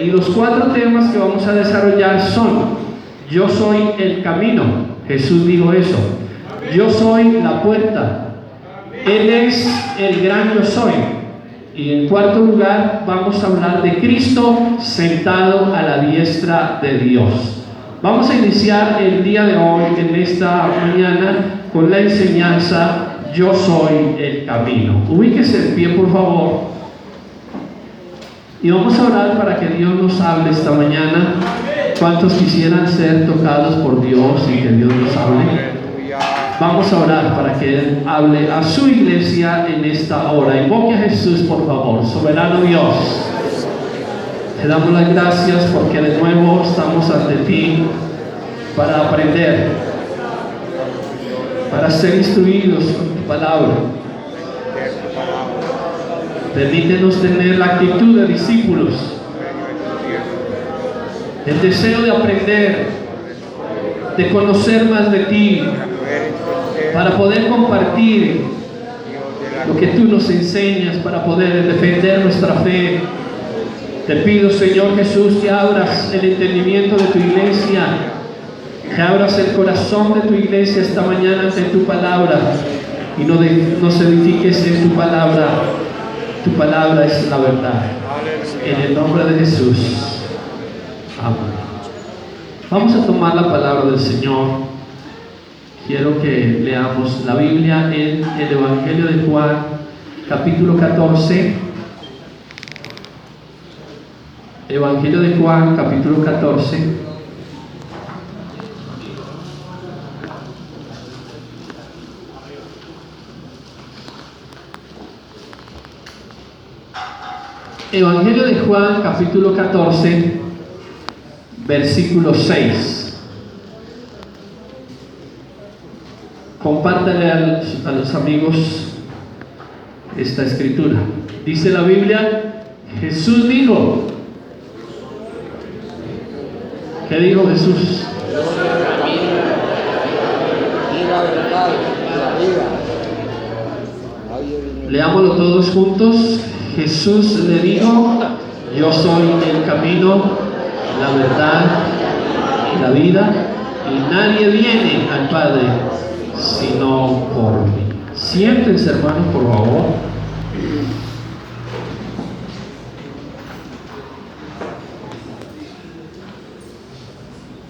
Y los 4 temas que vamos a desarrollar son: yo soy el camino. Jesús dijo eso. Yo soy la puerta. Él es el gran yo soy. Y en cuarto lugar vamos a hablar de Cristo sentado a la diestra de Dios. Vamos a iniciar el día de hoy, en esta mañana, con la enseñanza yo soy el camino. Ubíquese en pie, por favor. Y vamos a orar para que Dios nos hable esta mañana. ¿Cuántos quisieran ser tocados por Dios y que Dios nos hable? Vamos a orar para que Él hable a su iglesia en esta hora. Invoque a Jesús, por favor. Soberano Dios, te damos las gracias porque de nuevo estamos ante ti para aprender, para ser instruidos con tu palabra. Permítenos tener la actitud de discípulos, el deseo de aprender, de conocer más de ti, para poder compartir lo que tú nos enseñas, para poder defender nuestra fe. Te pido, Señor Jesús, que abras el entendimiento de tu iglesia, que abras el corazón de tu iglesia esta mañana ante tu palabra y nos edifiques en tu palabra. Tu palabra es la verdad. En el nombre de Jesús. Amén. Vamos a tomar la palabra del Señor. Quiero que leamos la Biblia en el Evangelio de Juan, capítulo 14. Evangelio de Juan, capítulo 14. Evangelio de Juan, capítulo 14, versículo 6. Compártale a los amigos esta escritura. Dice la Biblia, Jesús dijo. ¿Qué dijo Jesús? Leámoslo todos juntos. Jesús le dijo, yo soy el camino, la verdad y la vida, y nadie viene al Padre sino por mí. Siéntense, hermanos, por favor.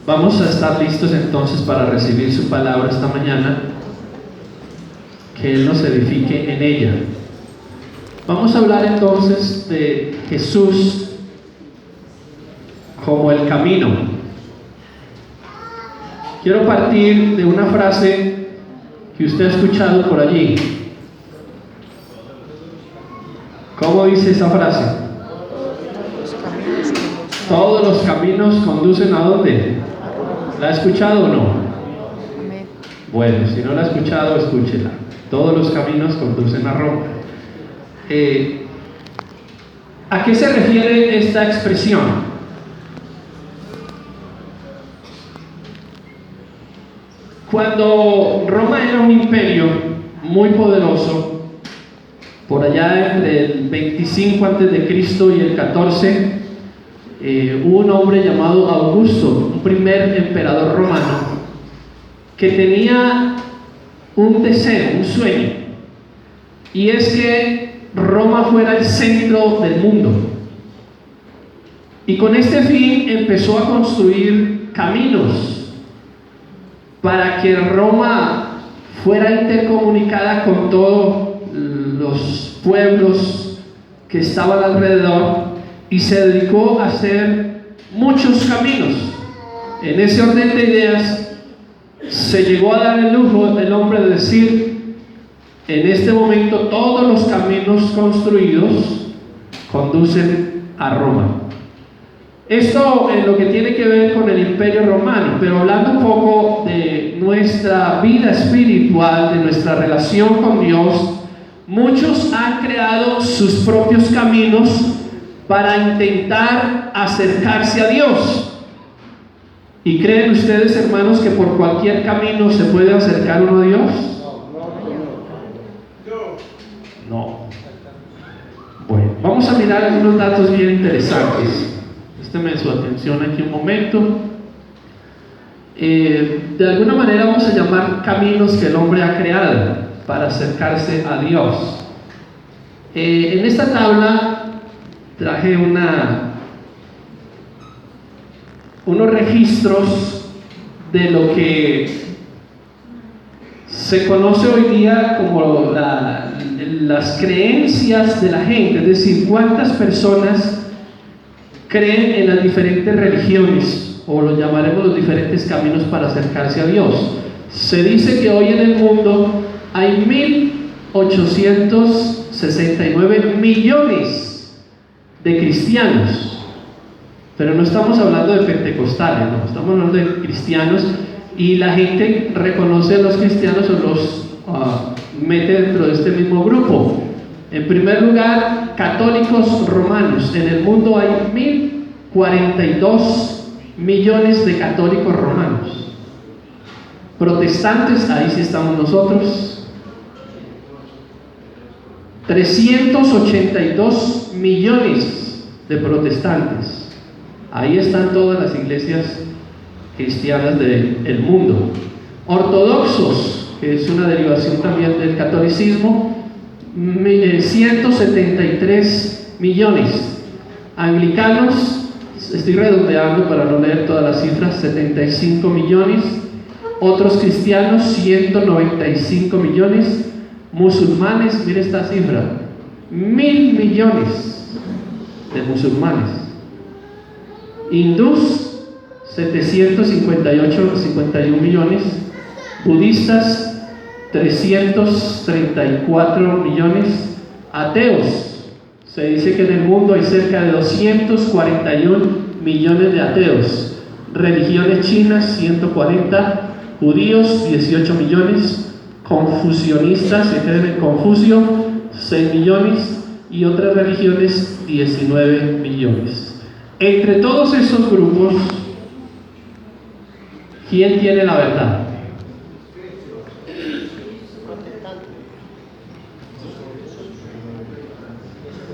Vamos a estar listos entonces para recibir su palabra esta mañana, que Él nos edifique en ella. Vamos a hablar entonces de Jesús como el camino. Quiero partir de una frase que usted ha escuchado por allí. ¿Cómo dice esa frase? Todos los caminos conducen ¿a dónde? ¿La ha escuchado o no? Bueno, si no la ha escuchado, escúchela. Todos los caminos conducen a Roma. ¿A qué se refiere esta expresión? Cuando Roma era un imperio muy poderoso, por allá entre el 25 a.C. y el 14, hubo un hombre llamado Augusto, un primer emperador romano, que tenía un deseo, un sueño, y es que Roma fuera el centro del mundo. Y con este fin empezó a construir caminos para que Roma fuera intercomunicada con todos los pueblos que estaban alrededor, y se dedicó a hacer muchos caminos. En ese orden de ideas se llegó a dar el lujo el hombre de decir: en este momento todos los caminos construidos conducen a Roma. Esto es lo que tiene que ver con el Imperio Romano, pero hablando un poco de nuestra vida espiritual, de nuestra relación con Dios, muchos han creado sus propios caminos para intentar acercarse a Dios. ¿Y creen ustedes, hermanos, que por cualquier camino se puede acercar uno a Dios? No. Bueno, vamos a mirar algunos datos bien interesantes. Présteme su atención aquí un momento. De alguna manera vamos a llamar caminos que el hombre ha creado para acercarse a Dios. En esta tabla traje unos registros de lo que se conoce hoy día como las creencias de la gente, es decir, cuántas personas creen en las diferentes religiones, o lo llamaremos los diferentes caminos para acercarse a Dios. Se dice que hoy en el mundo hay 1.869 millones de cristianos, pero no estamos hablando de pentecostales, no, estamos hablando de cristianos, y la gente reconoce a los cristianos o los mete dentro de este mismo grupo. En primer lugar, católicos romanos. En el mundo hay 1.042 millones de católicos romanos. Protestantes, ahí sí estamos nosotros, 382 millones de protestantes. Ahí están todas las iglesias cristianas del mundo. Ortodoxos, que es una derivación también del catolicismo, 173 millones. Anglicanos, estoy redondeando para no leer todas las cifras, 75 millones. Otros cristianos, 195 millones. Musulmanes, mire esta cifra, 1.000 millones de musulmanes. Hindús, 751 millones. Budistas, 334 millones. Ateos, se dice que en el mundo hay cerca de 241 millones de ateos. Religiones chinas, 140. Judíos, 18 millones. Confucionistas, se quedan en Confucio, 6 millones. Y otras religiones, 19 millones. Entre todos esos grupos, ¿quién tiene la verdad?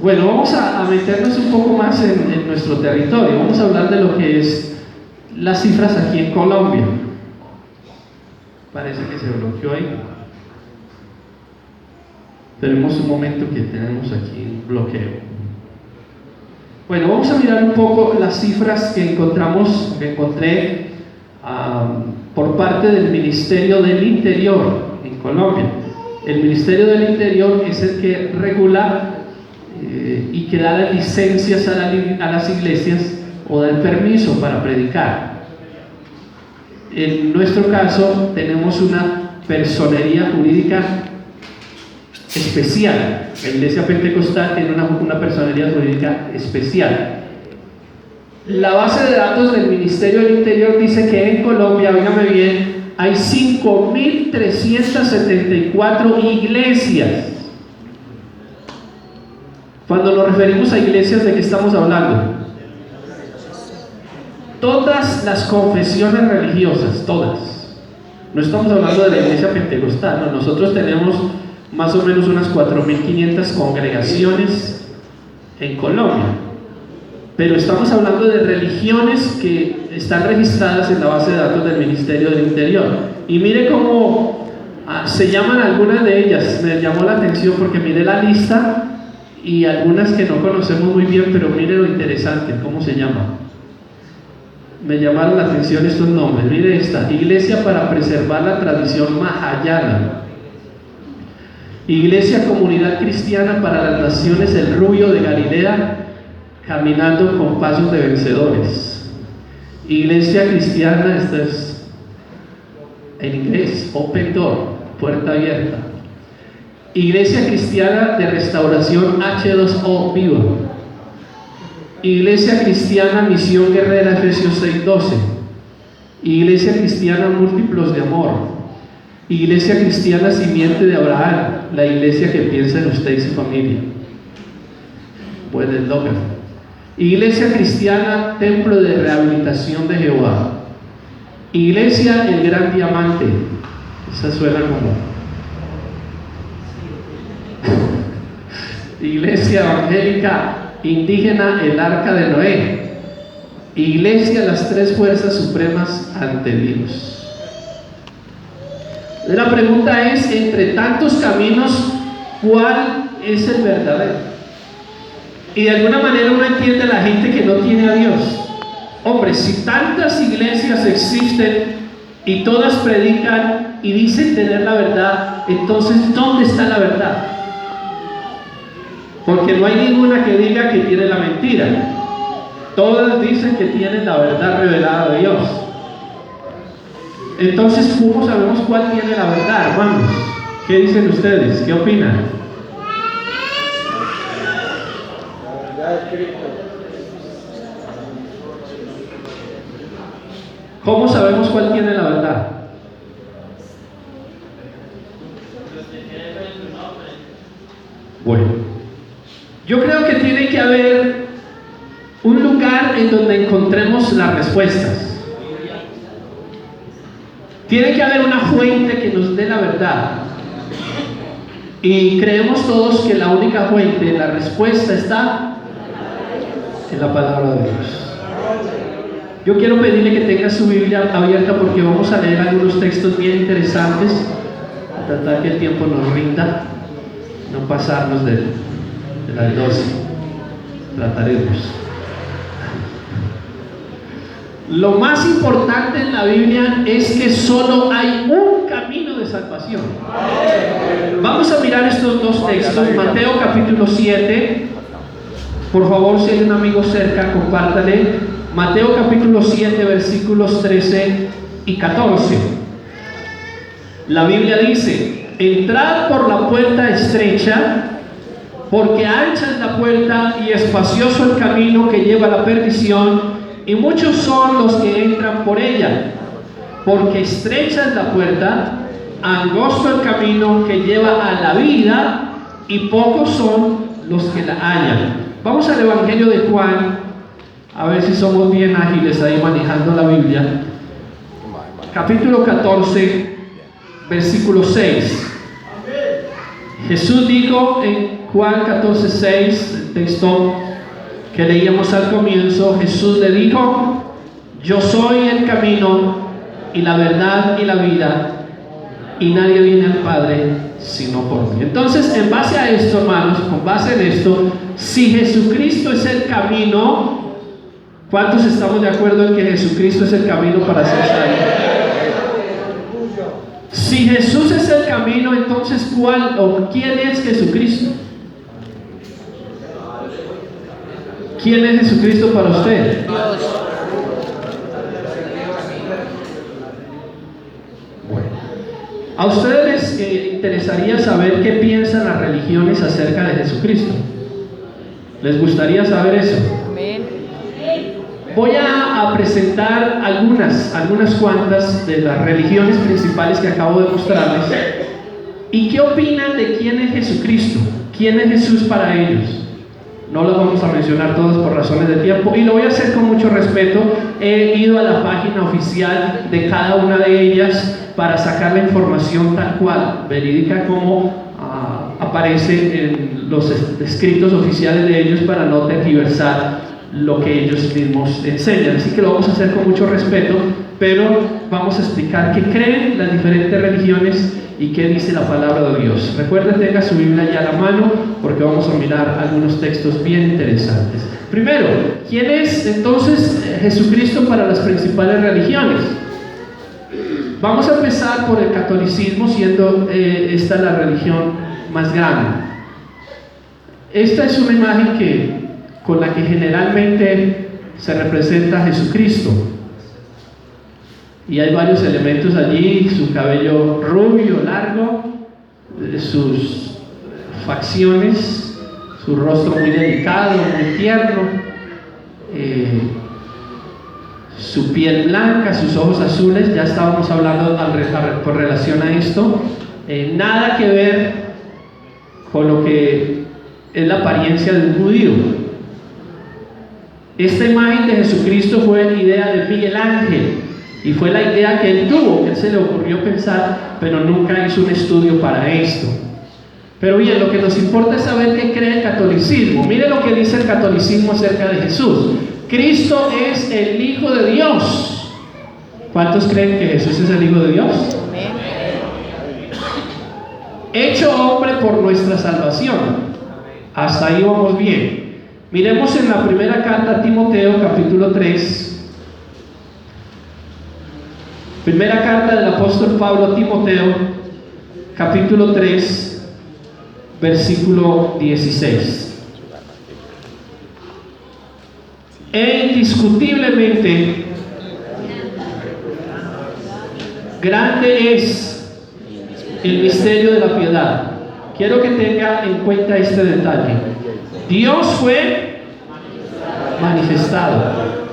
Bueno, vamos a meternos un poco más en nuestro territorio. Vamos a hablar de lo que es las cifras aquí en Colombia. Parece que se bloqueó ahí. Esperemos un momento que tenemos aquí un bloqueo. Bueno, vamos a mirar un poco las cifras que encontré por parte del Ministerio del Interior en Colombia. El Ministerio del Interior es el que regula y que da las licencias a las iglesias o da el permiso para predicar. En nuestro caso tenemos una personería jurídica especial. La Iglesia Pentecostal tiene una personería jurídica especial. La base de datos del Ministerio del Interior dice que en Colombia, óigame bien, hay 5.374 iglesias. Cuando nos referimos a iglesias, ¿de qué estamos hablando? Todas las confesiones religiosas, todas. No estamos hablando de la Iglesia Pentecostal, no. Nosotros tenemos más o menos unas 4.500 congregaciones en Colombia, pero estamos hablando de religiones que están registradas en la base de datos del Ministerio del Interior. Y mire cómo se llaman algunas de ellas. Me llamó la atención porque mire la lista y algunas que no conocemos muy bien, pero mire lo interesante, cómo se llama. Me llamaron la atención estos nombres. Mire esta: Iglesia para preservar la tradición mahayana, Iglesia Comunidad Cristiana para las Naciones El Rubio de Galilea, caminando con pasos de vencedores. Iglesia Cristiana, esta es en inglés, Open Door, puerta abierta. Iglesia Cristiana de Restauración H2O Viva. Iglesia Cristiana Misión Guerrera, Efesios 6:12. Iglesia Cristiana Múltiplos de Amor. Iglesia Cristiana Simiente de Abraham, la iglesia que piensa en usted y su familia. Buen eslogan. Iglesia Cristiana Templo de Rehabilitación de Jehová. Iglesia El Gran Diamante. Esa suena como Iglesia Evangélica Indígena El Arca de Noé. Iglesia, las tres fuerzas supremas ante Dios. La pregunta es, entre tantos caminos, ¿cuál es el verdadero? Y de alguna manera uno entiende a la gente que no tiene a Dios. Hombre, si tantas iglesias existen y todas predican y dicen tener la verdad, entonces ¿dónde está la verdad? Porque no hay ninguna que diga que tiene la mentira. Todas dicen que tienen la verdad revelada de Dios. Entonces, ¿cómo sabemos cuál tiene la verdad, hermanos? ¿Qué dicen ustedes? ¿Qué opinan? ¿Cómo sabemos cuál tiene la verdad? Bueno, yo creo que tiene que haber un lugar en donde encontremos las respuestas. Tiene que haber una fuente que nos dé la verdad. Y creemos todos que la única fuente, la respuesta está en la palabra de Dios. Yo quiero pedirle que tenga su Biblia abierta porque vamos a leer algunos textos bien interesantes, a tratar que el tiempo nos rinda, no pasarnos de las 12. Trataremos. Lo más importante en la Biblia es que solo hay un camino de salvación. Vamos a mirar estos dos textos. Mateo capítulo 7. Por favor, si hay un amigo cerca, compártale. Mateo capítulo 7, versículos 13 y 14. La Biblia dice: entrad por la puerta estrecha, porque ancha es la puerta y espacioso el camino que lleva a la perdición, y muchos son los que entran por ella. Porque estrecha es la puerta, angosto el camino que lleva a la vida, y pocos son los que la hallan. Vamos al Evangelio de Juan, a ver si somos bien ágiles ahí manejando la Biblia. Capítulo 14, versículo 6. Jesús dijo en Juan 14, 6, el texto que leíamos al comienzo, Jesús le dijo: yo soy el camino y la verdad y la vida, y nadie viene al Padre sino por mí. Entonces, en base a esto, hermanos, con base en esto, si Jesucristo es el camino, ¿cuántos estamos de acuerdo en que Jesucristo es el camino para ser salvos? Si Jesús es el camino, entonces ¿cuál o quién es Jesucristo? ¿Quién es Jesucristo para usted? Bueno, a ustedes les interesaría saber qué piensan las religiones acerca de Jesucristo. ¿Les gustaría saber eso? Voy a presentar algunas cuantas de las religiones principales que acabo de mostrarles. ¿Y qué opinan de quién es Jesucristo? ¿Quién es Jesús para ellos? No los vamos a mencionar todos por razones de tiempo, y lo voy a hacer con mucho respeto. He ido a la página oficial de cada una de ellas para sacar la información tal cual, verídica, como aparece en los escritos oficiales de ellos, para no tergiversar lo que ellos mismos enseñan. Así que lo vamos a hacer con mucho respeto, pero vamos a explicar qué creen las diferentes religiones y qué dice la palabra de Dios. Recuerden, tenga su Biblia ya a la mano, porque vamos a mirar algunos textos bien interesantes. Primero, ¿quién es entonces Jesucristo para las principales religiones? Vamos a empezar por el catolicismo, siendo esta la religión más grande. Esta es una imagen con la que generalmente se representa a Jesucristo. Y hay varios elementos allí: su cabello rubio, largo, sus facciones, su rostro muy delicado, muy tierno, su piel blanca, sus ojos azules. Ya estábamos hablando con relación a esto. Nada que ver con lo que es la apariencia de un judío. Esta imagen de Jesucristo fue idea de Miguel Ángel, y fue la idea que él tuvo, que él se le ocurrió pensar, pero nunca hizo un estudio para esto. Pero bien, lo que nos importa es saber qué cree el catolicismo. Mire lo que dice el catolicismo acerca de Jesús. Cristo es el Hijo de Dios. ¿Cuántos creen que Jesús es el Hijo de Dios? Hecho hombre por nuestra salvación. Hasta ahí vamos bien. Miremos en la primera carta a Timoteo, capítulo 3. Primera carta del apóstol Pablo a Timoteo, capítulo 3, versículo 16. Indiscutiblemente grande es el misterio de la piedad. Quiero que tenga en cuenta este detalle. Dios fue manifestado.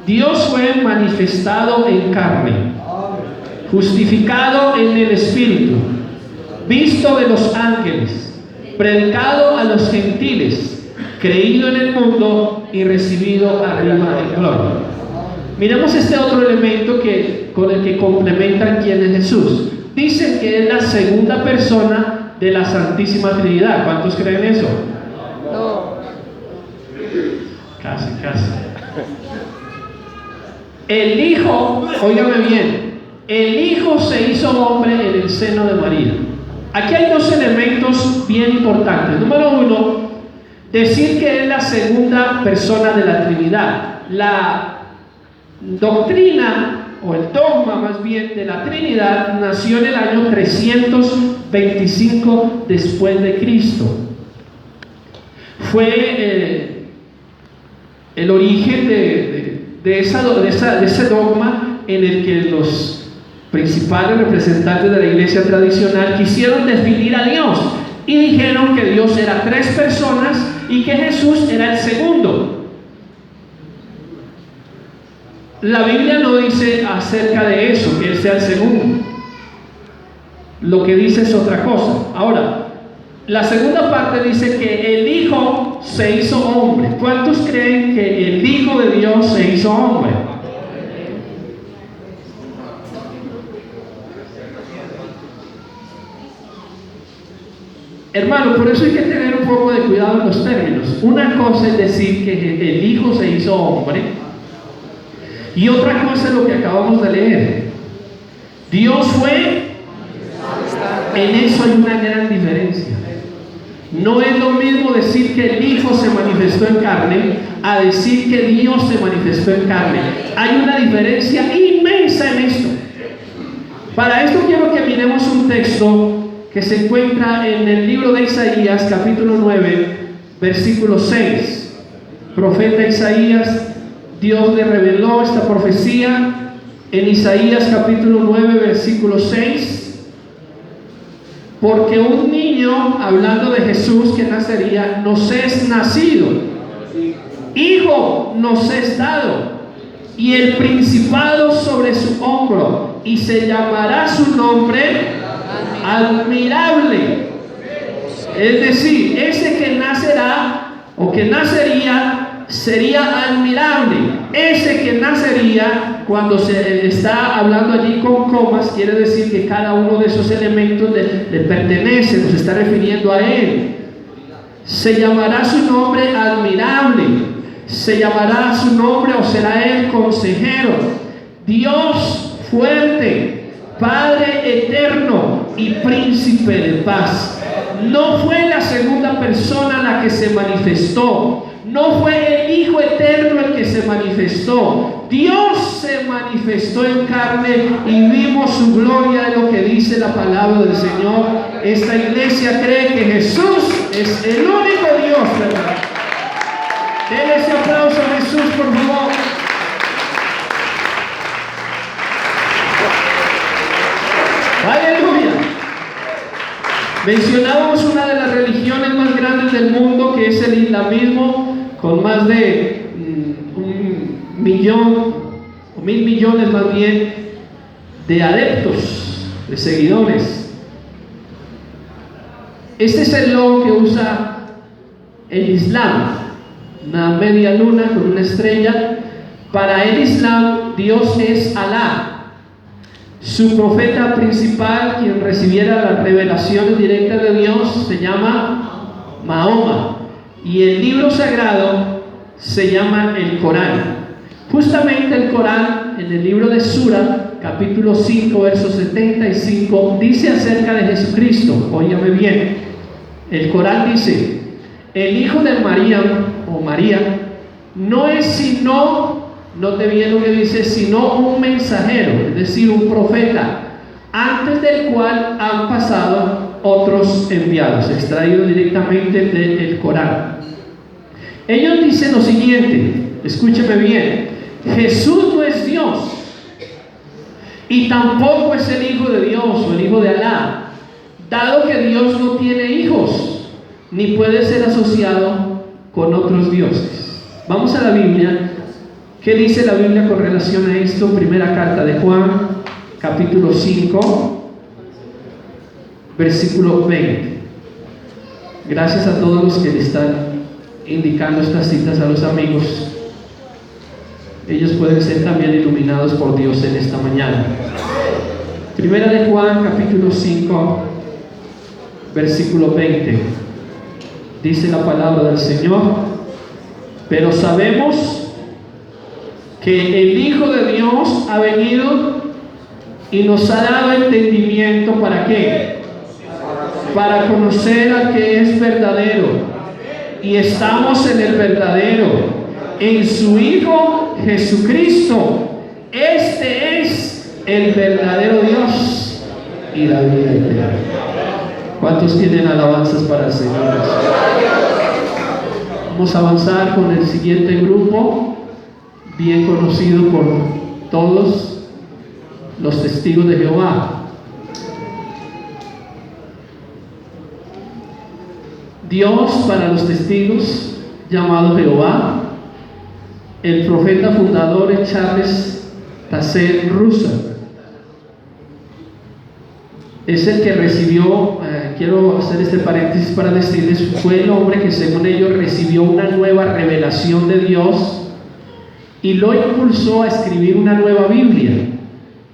Dios fue manifestado en carne, justificado en el Espíritu, visto de los ángeles, predicado a los gentiles, creído en el mundo y recibido arriba en gloria. Miremos este otro elemento con el que complementan quién es Jesús. Dicen que es la segunda persona de la Santísima Trinidad. ¿Cuántos creen eso? No. Casi. El Hijo, óigame bien, el Hijo se hizo hombre en el seno de María. Aquí hay dos elementos bien importantes. Número uno, decir que es la segunda persona de la Trinidad. La doctrina o el dogma más bien de la Trinidad nació en el año 325 después de Cristo. Fue el origen de ese dogma en el que los principales representantes de la iglesia tradicional quisieron definir a Dios y dijeron que Dios era tres personas y que Jesús era el segundo. La Biblia no dice acerca de eso, que Él sea el segundo. Lo que dice es otra cosa. Ahora, la segunda parte dice que el Hijo se hizo hombre. ¿Cuántos creen que el Hijo de Dios se hizo hombre? Hermano, por eso hay que tener un poco de cuidado en los términos. Una cosa es decir que el Hijo se hizo hombre, y otra cosa es lo que acabamos de leer. Dios fue. En eso hay una gran diferencia. No es lo mismo decir que el Hijo se manifestó en carne a decir que Dios se manifestó en carne. Hay una diferencia inmensa en esto. Para esto quiero que miremos un texto que se encuentra en el libro de Isaías, capítulo 9, versículo 6. Profeta Isaías, Dios le reveló esta profecía en Isaías capítulo 9, versículo 6. Porque un niño, hablando de Jesús que nacería, nos es nacido, hijo nos es dado, y el principado sobre su hombro, y se llamará su nombre Admirable. Es decir, ese que nacerá o que nacería sería admirable. Ese que nacería, cuando se está hablando allí con comas, quiere decir que cada uno de esos elementos le pertenece, nos está refiriendo a Él. Se llamará su nombre Admirable, se llamará su nombre o será Él Consejero, Dios fuerte, Padre eterno y Príncipe de paz. No fue la segunda persona la que se manifestó, no fue el Hijo eterno el que se manifestó. Dios se manifestó en carne y vimos su gloria, de lo que dice la palabra del Señor. Esta iglesia cree que Jesús es el único Dios, ¿verdad? Denle ese aplauso a Jesús, por favor. Aleluya. Mencionábamos una de las religiones más grandes del mundo, que es el islamismo, con más de 1 millón o 1.000 millones más bien de adeptos, de seguidores. Este es el logo que usa el Islam, una media luna con una estrella. Para el Islam, Dios es Alá. Su profeta principal, quien recibiera las revelaciones directas de Dios, se llama Mahoma. Y el libro sagrado se llama el Corán. Justamente el Corán, en el libro de Sura, capítulo 5, verso 75, dice acerca de Jesucristo. Óigame bien, el Corán dice: el hijo de María, o María, no es sino, note bien lo que dice, sino un mensajero, es decir, un profeta, antes del cual han pasado otros enviados, extraídos directamente del Corán. Ellos dicen lo siguiente, escúcheme bien: Jesús no es Dios y tampoco es el Hijo de Dios o el Hijo de Alá, dado que Dios no tiene hijos ni puede ser asociado con otros dioses. Vamos a la Biblia. ¿Qué dice la Biblia con relación a esto? Primera carta de Juan, capítulo 5, versículo 20. Gracias a todos los que le están indicando estas citas a los amigos. Ellos pueden ser también iluminados por Dios en esta mañana. Primera de Juan, capítulo 5, versículo 20. Dice la palabra del Señor: pero sabemos que el Hijo de Dios ha venido y nos ha dado entendimiento. ¿Para qué? Para conocer al que es verdadero, y estamos en el verdadero, en su Hijo Jesucristo. Este es el verdadero Dios y la vida eterna. ¿Cuántos tienen alabanzas para el Señor? Vamos a avanzar con el siguiente grupo, bien conocido por todos: los testigos de Jehová. Dios para los testigos, llamado Jehová, el profeta fundador es Charles Taze Russell. Es el que recibió, quiero hacer este paréntesis para decirles, fue el hombre que según ellos recibió una nueva revelación de Dios y lo impulsó a escribir una nueva Biblia.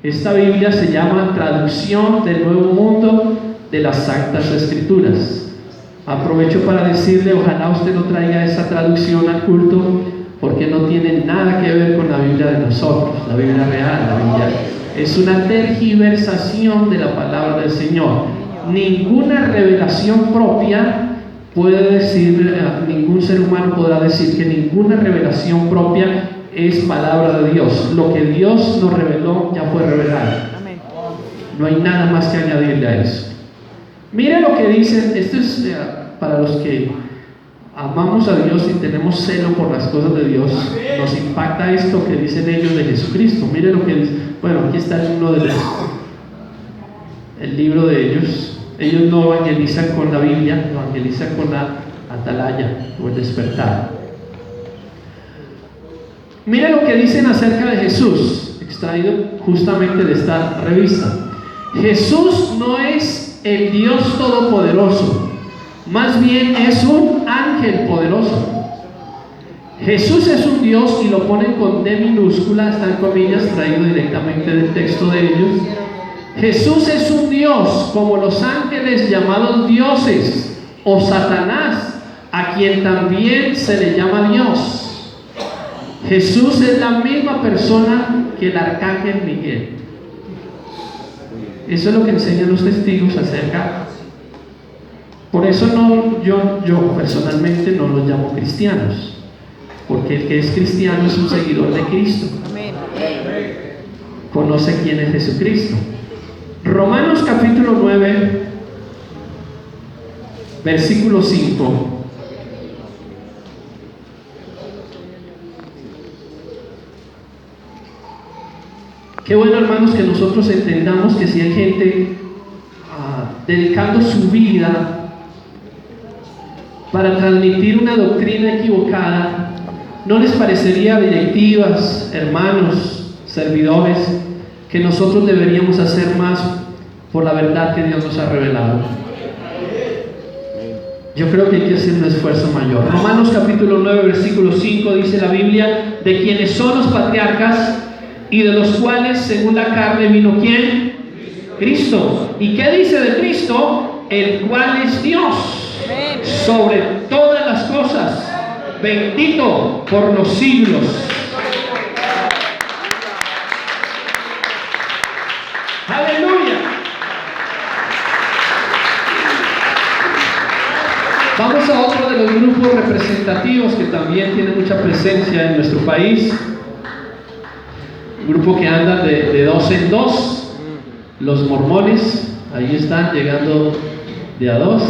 Esta Biblia se llama Traducción del Nuevo Mundo de las Santas Escrituras. Aprovecho para decirle, ojalá usted no traiga esa traducción al culto, porque no tiene nada que ver con la Biblia de nosotros, la Biblia real. La Biblia es una tergiversación de la palabra del Señor. Ninguna revelación propia puede decir, ningún ser humano podrá decir que ninguna revelación propia es palabra de Dios. Lo que Dios nos reveló ya fue revelado. No hay nada más que añadirle a eso. Mire lo que dicen. Esto es para los que amamos a Dios y tenemos celo por las cosas de Dios. Nos impacta esto que dicen ellos de Jesucristo. Mire lo que dice. Bueno, aquí está uno de el libro de ellos. Ellos no evangelizan con la Biblia, evangelizan con la atalaya o el despertar. Mire lo que dicen acerca de Jesús, extraído justamente de esta revista. Jesús no es el Dios todopoderoso, más bien es un ángel poderoso. Jesús es un Dios, y lo ponen con D minúscula, está en comillas, traído directamente del texto de ellos. Jesús es un Dios como los ángeles llamados dioses, o Satanás, a quien también se le llama Dios. Jesús es la misma persona que el arcángel Miguel. Eso es lo que enseñan los testigos acerca. Por eso yo personalmente no los llamo cristianos, porque el que es cristiano es un seguidor de Cristo. Conoce quién es Jesucristo. Romanos capítulo 9, versículo 5. Qué bueno, hermanos, que nosotros entendamos que si hay gente dedicando su vida para transmitir una doctrina equivocada, ¿no les parecería, directivas, hermanos, servidores, que nosotros deberíamos hacer más por la verdad que Dios nos ha revelado? Yo creo que hay que hacer un esfuerzo mayor. Romanos capítulo 9, versículo 5 dice la Biblia: de quienes son los patriarcas y de los cuales según la carne vino ¿quién? Cristo. ¿Y qué dice de Cristo? El cual es Dios sobre todas las cosas, bendito por los siglos. Aleluya. Vamos a otro de los grupos representativos que también tiene mucha presencia en nuestro país. Un grupo que anda de dos en dos, los mormones. Ahí están llegando de a dos.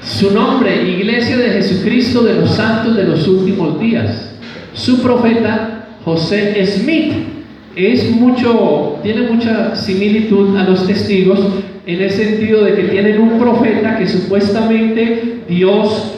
Su nombre, Iglesia de Jesucristo de los Santos de los Últimos Días. Su profeta, José Smith, tiene mucha similitud a los testigos en el sentido de que tienen un profeta que supuestamente Dios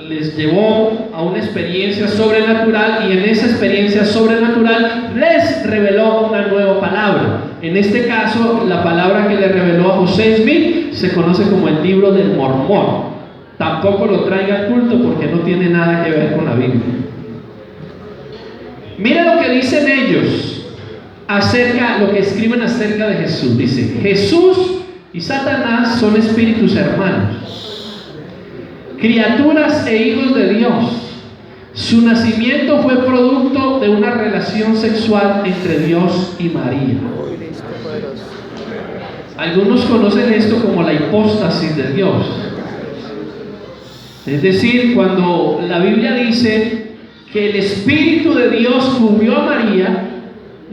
les llevó a una experiencia sobrenatural, y en esa experiencia sobrenatural les reveló una nueva palabra. En este caso, la palabra que le reveló a José Smith se conoce como el Libro del Mormón. Tampoco lo traiga al culto porque no tiene nada que ver con la Biblia. Mira lo que dicen ellos lo que escriben acerca de Jesús. Dice: Jesús y Satanás son espíritus hermanos, criaturas e hijos de Dios. Su nacimiento fue producto de una relación sexual entre Dios y María. Algunos conocen esto como la hipóstasis de Dios. Es decir, cuando la Biblia dice que el Espíritu de Dios cubrió a María,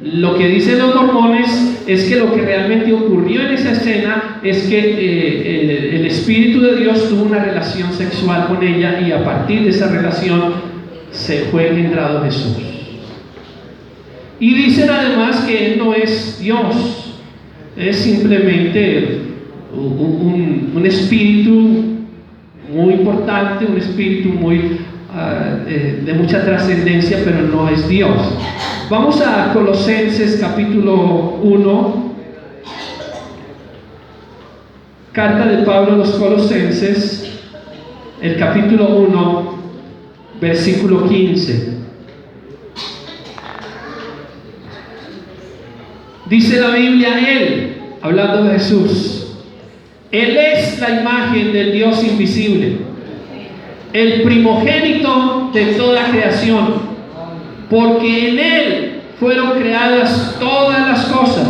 lo que dicen los mormones es que lo que realmente ocurrió en esa escena es que el Espíritu de Dios tuvo una relación sexual con ella, y a partir de esa relación se fue engendrado Jesús. Y dicen además que Él no es Dios, es simplemente un espíritu muy importante, un espíritu muy de mucha trascendencia, pero no es Dios. Vamos a Colosenses capítulo 1, carta de Pablo a los Colosenses, el capítulo 1, versículo 15. Dice la Biblia: Él, hablando de Jesús, Él es la imagen del Dios invisible, el primogénito de toda creación, porque en Él fueron creadas todas las cosas,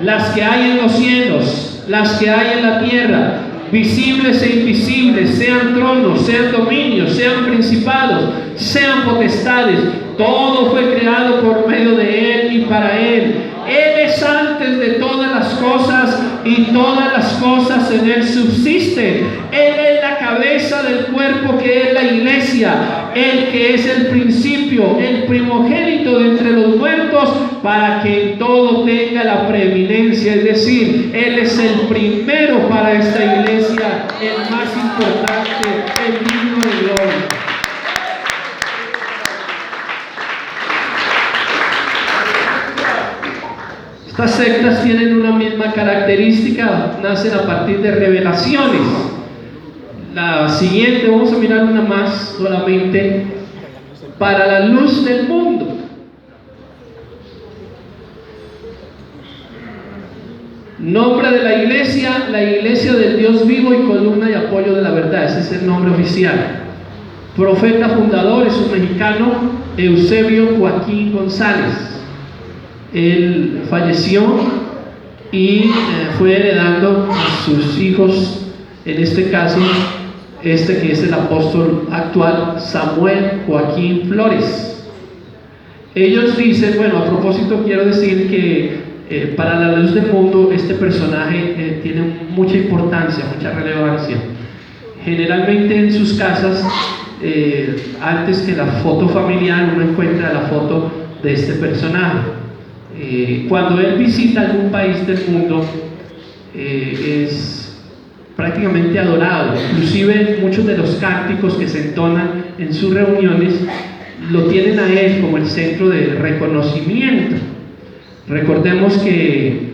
las que hay en los cielos, las que hay en la tierra, visibles e invisibles, sean tronos, sean dominios, sean principados, sean potestades. Todo fue creado por medio de Él y para Él. Él es antes de todas las cosas, y todas las cosas en Él subsisten. Él es la cabeza del cuerpo, que es la iglesia, Él que es el principio, el primogénito de entre los muertos, para que en todo tenga la preeminencia. Es decir, Él es el primero para esta iglesia, el más importante, el digno de gloria. Estas sectas tienen una misma característica, nacen a partir de revelaciones. La siguiente, vamos a mirar una más solamente: para la luz del mundo. Nombre de la iglesia del Dios vivo y columna y apoyo de la verdad. Ese es el nombre oficial. Profeta fundador es un mexicano, Eusebio Joaquín González. Él falleció y fue heredando a sus hijos, en este caso, que es el apóstol actual, Samuel Joaquín Flores. Ellos dicen, bueno, a propósito quiero decir que para la luz del mundo este personaje tiene mucha importancia, mucha relevancia. Generalmente en sus casas, antes que la foto familiar, uno encuentra la foto de este personaje. Cuando él visita algún país del mundo, es prácticamente adorado. Inclusive muchos de los cánticos que se entonan en sus reuniones lo tienen a él como el centro de reconocimiento. Recordemos que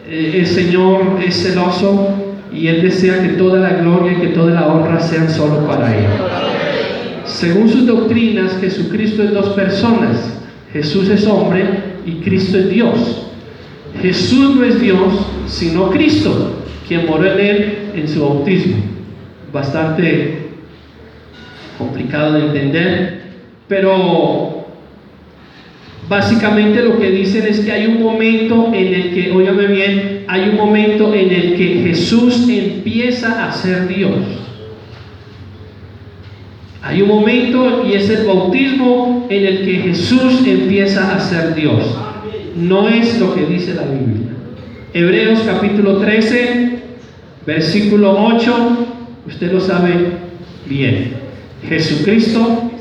el Señor es celoso y Él desea que toda la gloria y que toda la honra sean solo para Él. Según sus doctrinas, Jesucristo es dos personas: Jesús es hombre y Cristo es Dios. Jesús no es Dios, sino Cristo, quien moró en Él en su bautismo. Bastante complicado de entender, pero básicamente lo que dicen es que hay un momento en el que, óigame bien, hay un momento en el que Jesús empieza a ser Dios. Hay un momento, y es el bautismo, en el que Jesús empieza a ser Dios. No es lo que dice la Biblia. Hebreos capítulo 13, versículo 8, usted lo sabe bien. Jesucristo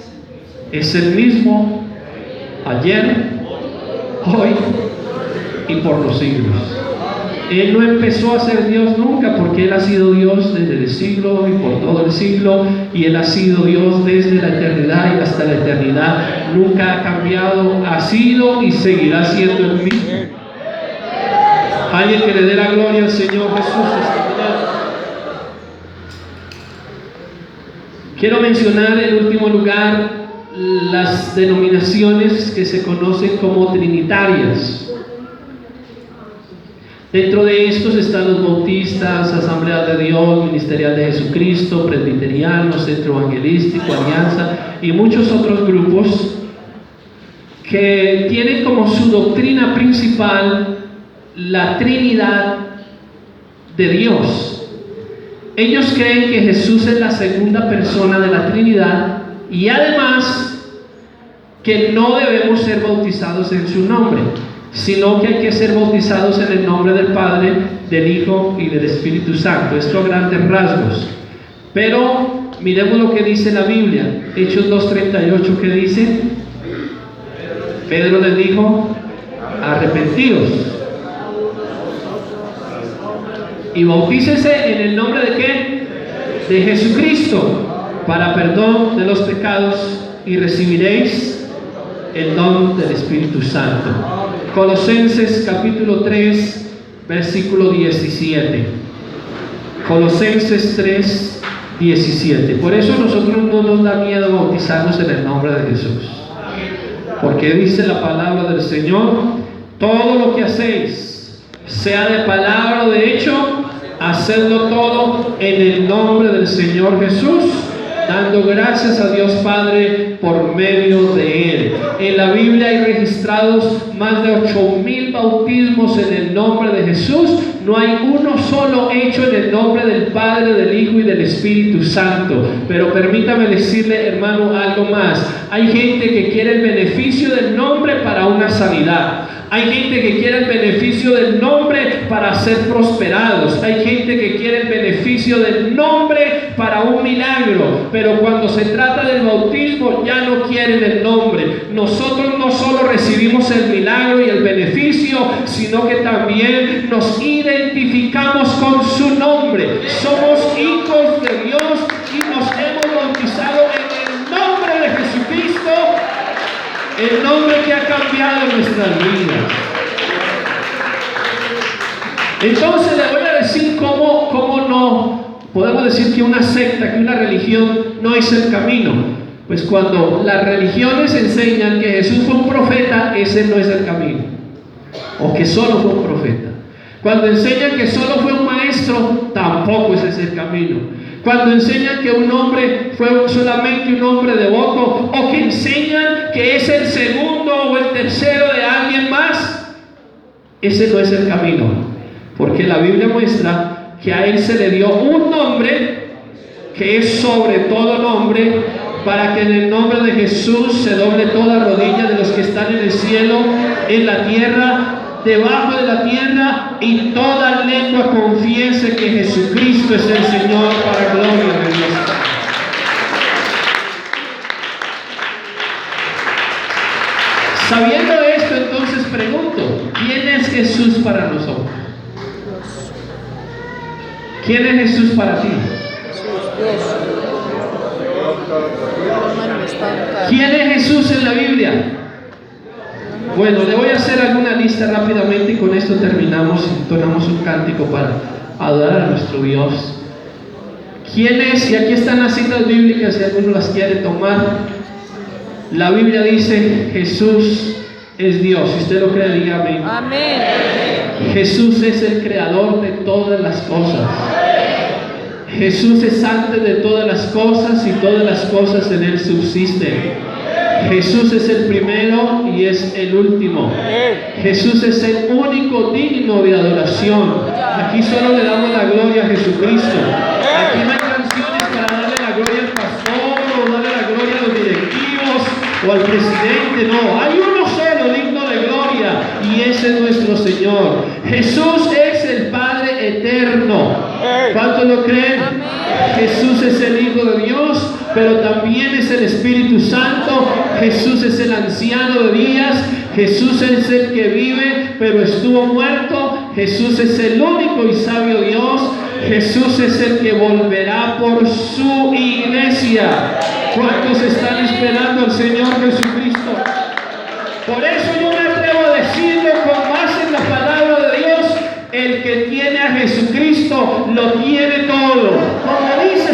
es el mismo ayer, hoy y por los siglos. Él no empezó a ser Dios nunca, porque Él ha sido Dios desde el siglo y por todo el siglo, y Él ha sido Dios desde la eternidad y hasta la eternidad. Nunca ha cambiado, ha sido y seguirá siendo el mismo. Alguien que le dé la gloria al Señor Jesús esta mañana. Quiero mencionar en último lugar las denominaciones que se conocen como trinitarias. Dentro de estos están los bautistas, Asamblea de Dios, Ministerial de Jesucristo, Presbiterianos, Centro Evangelístico, Alianza y muchos otros grupos que tienen como su doctrina principal la Trinidad de Dios. Ellos creen que Jesús es la segunda persona de la Trinidad y además que no debemos ser bautizados en su nombre, sino que hay que ser bautizados en el nombre del Padre, del Hijo y del Espíritu Santo. Esto a grandes rasgos. Pero miremos lo que dice la Biblia. Hechos 2:38, ¿qué dice? Pedro les dijo: arrepentidos y bautícese en el nombre de ¿qué? De Jesucristo, para perdón de los pecados, y recibiréis el don del Espíritu Santo. Colosenses capítulo 3, versículo 17. Colosenses 3, 17. Por eso a nosotros no nos da miedo bautizarnos en el nombre de Jesús, porque dice la palabra del Señor: todo lo que hacéis, sea de palabra o de hecho, hacedlo todo en el nombre del Señor Jesús, dando gracias a Dios Padre por medio de Él. En la Biblia hay registrados más de 8,000 bautismos en el nombre de Jesús. No hay uno solo hecho en el nombre del Padre, del Hijo y del Espíritu Santo. Pero permítame decirle, hermano, algo más. Hay gente que quiere el beneficio del nombre para una sanidad. Hay gente que quiere el beneficio del nombre para ser prosperados. Hay gente que quiere el beneficio del nombre para un milagro. Pero cuando se trata del bautismo, ya no quieren el nombre. Nosotros no solo recibimos el milagro y el beneficio, sino que también nos identificamos con su nombre. Somos hijos de Dios y nos hemos bautizado en el nombre de Jesucristo, el nombre que ha cambiado nuestras vidas. Entonces le voy a decir cómo no podemos decir que una secta, que una religión no es el camino. Pues cuando las religiones enseñan que Jesús fue un profeta, ese no es el camino, o que solo fue un profeta. Cuando enseñan que solo fue un maestro, tampoco ese es el camino. Cuando enseñan que un hombre fue solamente un hombre devoto, o que enseñan que es el segundo o el tercero de alguien más, ese no es el camino, porque la Biblia muestra que a él se le dio un nombre que es sobre todo nombre, para que en el nombre de Jesús se doble toda rodilla de los que están en el cielo, en la tierra, debajo de la tierra, y toda lengua confiese que Jesucristo es el Señor, para gloria de Dios. Sabiendo esto, entonces pregunto: ¿quién es Jesús para nosotros? ¿Quién es Jesús para ti? ¿Quién es Jesús en la Biblia? Bueno, le voy a hacer alguna lista rápidamente y con esto terminamos y entonamos un cántico para adorar a nuestro Dios. ¿Quién es? Y aquí están las citas bíblicas si alguno las quiere tomar. La Biblia dice: Jesús es Dios. Si usted lo cree, diga amén. Amén. Jesús es el creador de todas las cosas. Jesús es antes de todas las cosas y todas las cosas en Él subsisten. Jesús es el primero y es el último. Jesús es el único digno de adoración. Aquí solo le damos la gloria a Jesucristo. Aquí no hay canciones para darle la gloria al pastor o darle la gloria a los directivos o al presidente. No, hay uno solo digno de gloria y ese es nuestro Señor. Jesús es el Padre eterno. ¿Cuántos lo creen? Jesús es el Hijo de Dios, pero también es el Espíritu Santo. Jesús es el anciano de días. Jesús es el que vive, pero estuvo muerto. Jesús es el único y sabio Dios. Jesús es el que volverá por su iglesia. ¿Cuántos están esperando al Señor Jesucristo? Por eso yo me atrevo a decirlo con base en la palabra de Dios: el que tiene a Jesucristo lo tiene todo. Como dice